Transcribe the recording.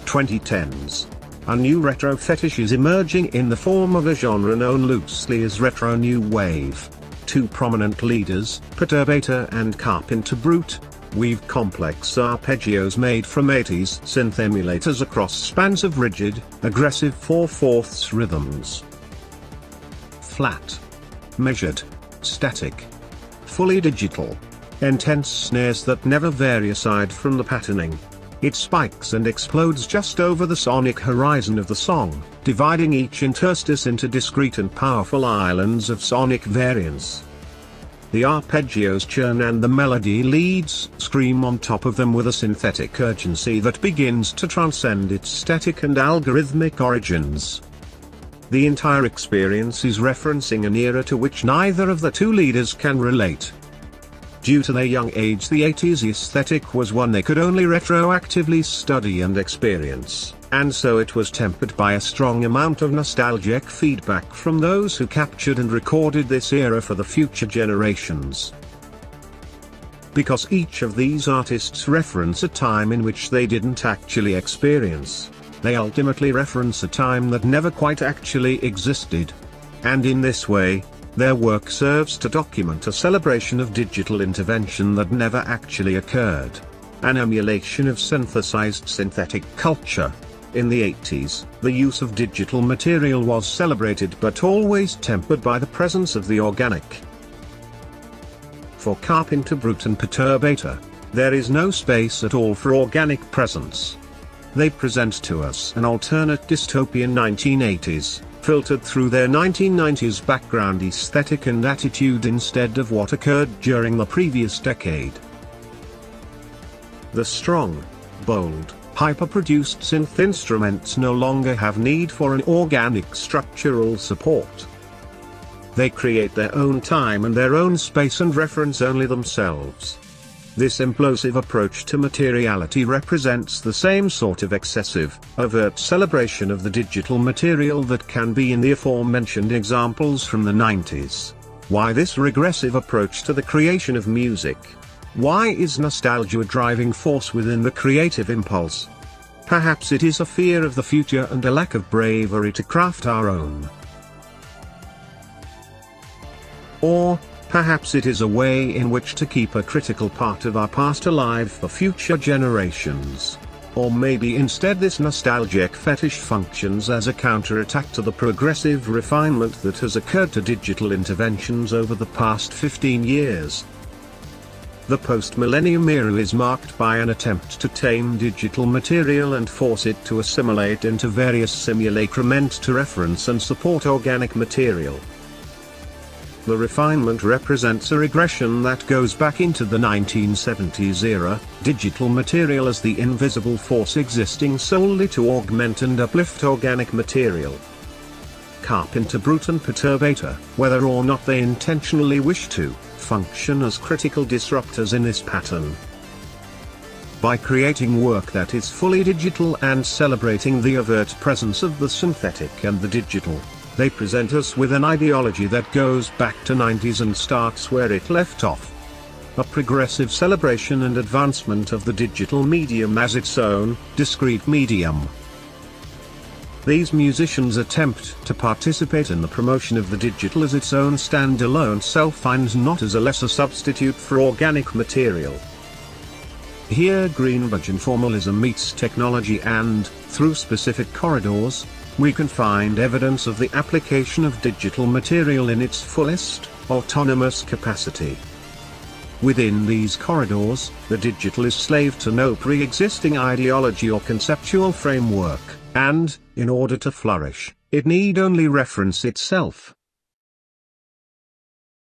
2010s. A new retro fetish is emerging in the form of a genre known loosely as retro new wave. Two prominent leaders, Perturbator and Carpenter Brut, weave complex arpeggios made from 80s synth emulators across spans of rigid, aggressive 4/4 rhythms. Flat, measured, static, fully digital, intense snares that never vary aside from the patterning. It spikes and explodes just over the sonic horizon of the song, dividing each interstice into discrete and powerful islands of sonic variance. The arpeggios churn and the melody leads scream on top of them with a synthetic urgency that begins to transcend its static and algorithmic origins. The entire experience is referencing an era to which neither of the two leaders can relate. Due to their young age, the 80s aesthetic was one they could only retroactively study and experience, and so it was tempered by a strong amount of nostalgic feedback from those who captured and recorded this era for the future generations. Because each of these artists reference a time in which they didn't actually experience, they ultimately reference a time that never quite actually existed. And in this way, their work serves to document a celebration of digital intervention that never actually occurred. An emulation of synthesized synthetic culture. In the 80s, the use of digital material was celebrated but always tempered by the presence of the organic. For Carpenter Brut and Perturbator, there is no space at all for organic presence. They present to us an alternate dystopian 1980s, filtered through their 1990s background aesthetic and attitude instead of what occurred during the previous decade. The strong, bold, hyper-produced synth instruments no longer have need for an organic structural support. They create their own time and their own space and reference only themselves. This implosive approach to materiality represents the same sort of excessive, overt celebration of the digital material that can be in the aforementioned examples from the 90s. Why this regressive approach to the creation of music? Why is nostalgia a driving force within the creative impulse? Perhaps it is a fear of the future and a lack of bravery to craft our own. Or, perhaps it is a way in which to keep a critical part of our past alive for future generations. Or maybe instead this nostalgic fetish functions as a counterattack to the progressive refinement that has occurred to digital interventions over the past 15 years. The post-millennium era is marked by an attempt to tame digital material and force it to assimilate into various simulacra meant to reference and support organic material. The refinement represents a regression that goes back into the 1970s era, digital material as the invisible force existing solely to augment and uplift organic material. Carpenter Brut and Perturbator, whether or not they intentionally wish to, function as critical disruptors in this pattern. By creating work that is fully digital and celebrating the overt presence of the synthetic and the digital, they present us with an ideology that goes back to 90s and starts where it left off. A progressive celebration and advancement of the digital medium as its own, discrete medium. These musicians attempt to participate in the promotion of the digital as its own standalone self and not as a lesser substitute for organic material. Here Greenbergian formalism meets technology and, through specific corridors, we can find evidence of the application of digital material in its fullest, autonomous capacity. Within these corridors, the digital is slave to no pre-existing ideology or conceptual framework, and, in order to flourish, it need only reference itself.